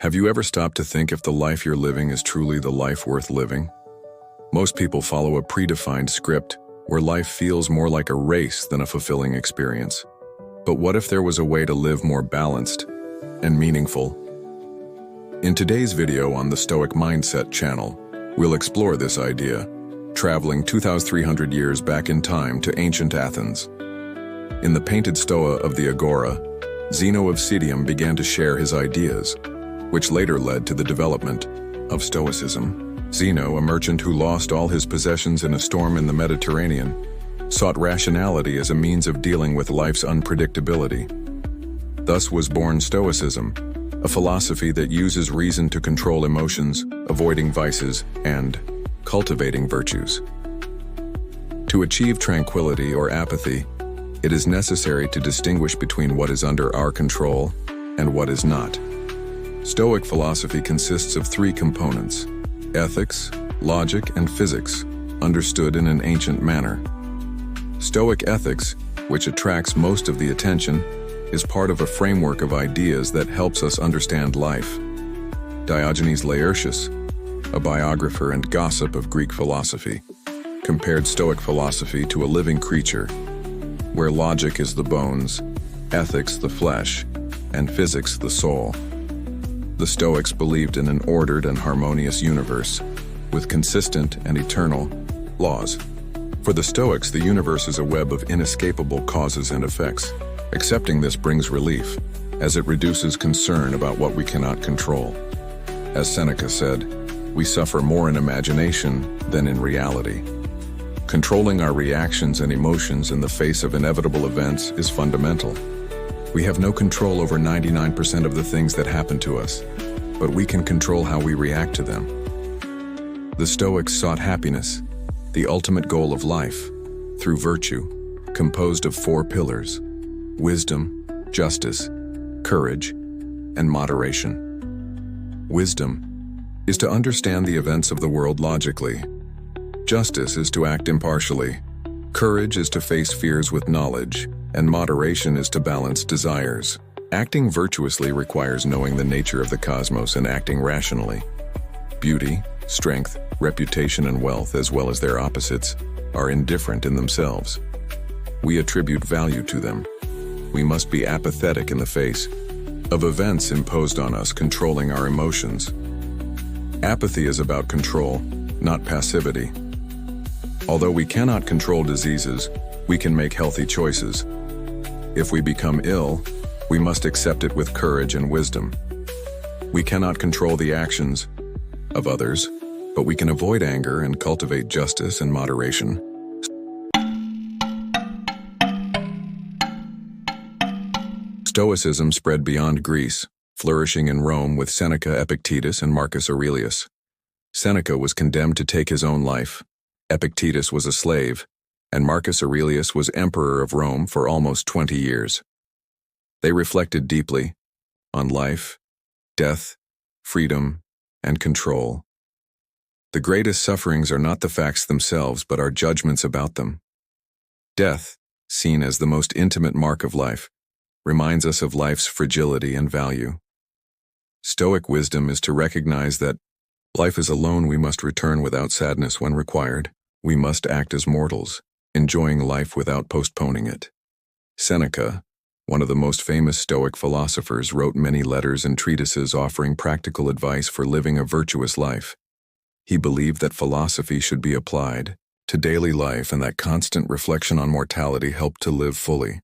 Have you ever stopped to think if the life you're living is truly the life worth living? Most people follow a predefined script where life feels more like a race than a fulfilling experience. But what if there was a way to live more balanced and meaningful? In today's video on the Stoic Mindset channel, we'll explore this idea, traveling 2,300 years back in time to ancient Athens. In the painted stoa of the Agora, Zeno of Citium began to share his ideas, which later led to the development of Stoicism. Zeno, a merchant who lost all his possessions in a storm in the Mediterranean, sought rationality as a means of dealing with life's unpredictability. Thus was born Stoicism, a philosophy that uses reason to control emotions, avoiding vices, and cultivating virtues. To achieve tranquility or apathy, it is necessary to distinguish between what is under our control and what is not. Stoic philosophy consists of three components: ethics, logic, and physics, understood in an ancient manner. Stoic ethics, which attracts most of the attention, is part of a framework of ideas that helps us understand life. Diogenes Laertius, a biographer and gossip of Greek philosophy, compared Stoic philosophy to a living creature, where logic is the bones, ethics the flesh, and physics the soul. The Stoics believed in an ordered and harmonious universe, with consistent and eternal laws. For the Stoics, the universe is a web of inescapable causes and effects. Accepting this brings relief, as it reduces concern about what we cannot control. As Seneca said, we suffer more in imagination than in reality. Controlling our reactions and emotions in the face of inevitable events is fundamental. We have no control over 99% of the things that happen to us, but we can control how we react to them. The Stoics sought happiness, the ultimate goal of life, through virtue, composed of four pillars: wisdom, justice, courage, and moderation. Wisdom is to understand the events of the world logically. Justice is to act impartially. Courage is to face fears with knowledge, and moderation is to balance desires. Acting virtuously requires knowing the nature of the cosmos and acting rationally. Beauty, strength, reputation, and wealth, as well as their opposites, are indifferent in themselves. We attribute value to them. We must be apathetic in the face of events imposed on us, controlling our emotions. Apathy is about control, not passivity. Although we cannot control diseases, we can make healthy choices. If we become ill, we must accept it with courage and wisdom. We cannot control the actions of others, but we can avoid anger and cultivate justice and moderation. Stoicism spread beyond Greece, flourishing in Rome with Seneca, Epictetus, and Marcus Aurelius. Seneca was condemned to take his own life. Epictetus was a slave, and Marcus Aurelius was emperor of Rome for almost 20 years. They reflected deeply on life, death, freedom, and control. The greatest sufferings are not the facts themselves, but our judgments about them. Death, seen as the most intimate mark of life, reminds us of life's fragility and value. Stoic wisdom is to recognize that life is a loan we must return without sadness when required. We must act as mortals, enjoying life without postponing it. Seneca, one of the most famous Stoic philosophers, wrote many letters and treatises offering practical advice for living a virtuous life. He believed that philosophy should be applied to daily life and that constant reflection on mortality helped to live fully.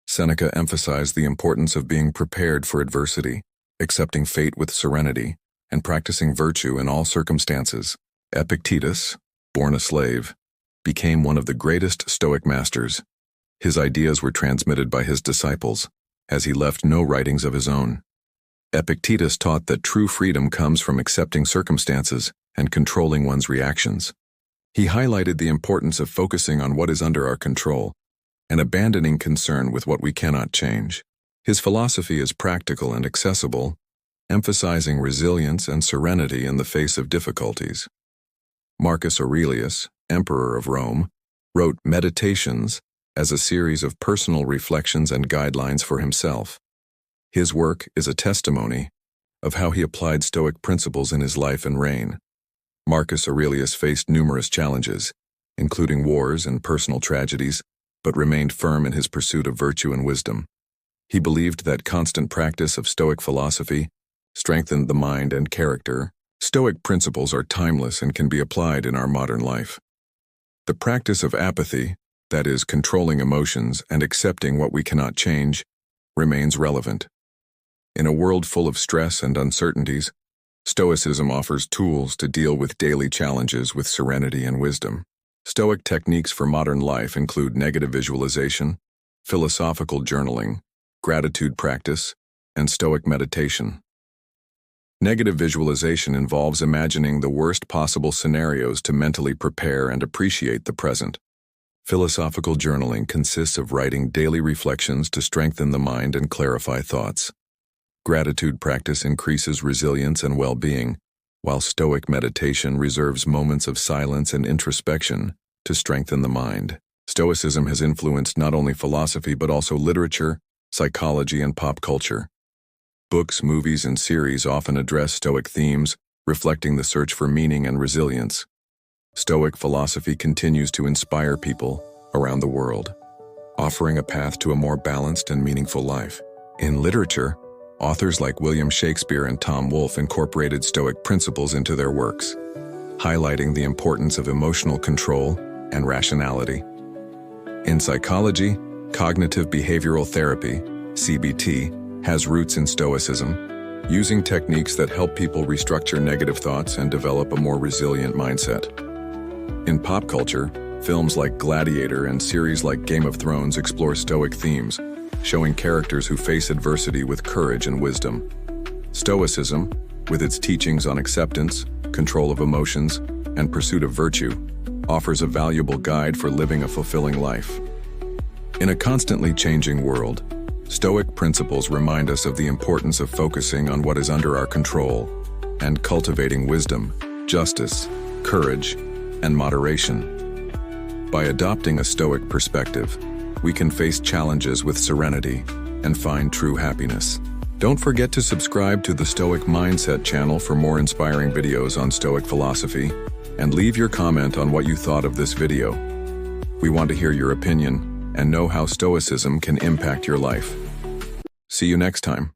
Seneca emphasized the importance of being prepared for adversity, accepting fate with serenity, and practicing virtue in all circumstances. Epictetus, born a slave, became one of the greatest Stoic masters. His ideas were transmitted by his disciples, as he left no writings of his own. Epictetus taught that true freedom comes from accepting circumstances and controlling one's reactions. He highlighted the importance of focusing on what is under our control and abandoning concern with what we cannot change. His philosophy is practical and accessible, emphasizing resilience and serenity in the face of difficulties. Marcus Aurelius, emperor of Rome, wrote Meditations as a series of personal reflections and guidelines for himself. His work is a testimony of how he applied Stoic principles in his life and reign. Marcus Aurelius faced numerous challenges, including wars and personal tragedies, but remained firm in his pursuit of virtue and wisdom. He believed that constant practice of Stoic philosophy strengthened the mind and character. Stoic principles are timeless and can be applied in our modern life. The practice of apathy, that is, controlling emotions and accepting what we cannot change, remains relevant. In a world full of stress and uncertainties, Stoicism offers tools to deal with daily challenges with serenity and wisdom. Stoic techniques for modern life include negative visualization, philosophical journaling, gratitude practice, and Stoic meditation. Negative visualization involves imagining the worst possible scenarios to mentally prepare and appreciate the present. Philosophical journaling consists of writing daily reflections to strengthen the mind and clarify thoughts. Gratitude practice increases resilience and well-being, while Stoic meditation reserves moments of silence and introspection to strengthen the mind. Stoicism has influenced not only philosophy but also literature, psychology, and pop culture. Books, movies, and series often address Stoic themes, reflecting the search for meaning and resilience. Stoic philosophy continues to inspire people around the world, offering a path to a more balanced and meaningful life. In literature, authors like William Shakespeare and Tom Wolfe incorporated Stoic principles into their works, highlighting the importance of emotional control and rationality. In psychology, cognitive behavioral therapy, CBT, has roots in Stoicism, using techniques that help people restructure negative thoughts and develop a more resilient mindset. In pop culture, films like Gladiator and series like Game of Thrones explore Stoic themes, showing characters who face adversity with courage and wisdom. Stoicism, with its teachings on acceptance, control of emotions, and pursuit of virtue, offers a valuable guide for living a fulfilling life. In a constantly changing world, Stoic principles remind us of the importance of focusing on what is under our control and cultivating wisdom, justice, courage, and moderation. By adopting a Stoic perspective, we can face challenges with serenity and find true happiness. Don't forget to subscribe to the Stoic Mindset channel for more inspiring videos on Stoic philosophy, and leave your comment on what you thought of this video. We want to hear your opinion and know how Stoicism can impact your life. See you next time.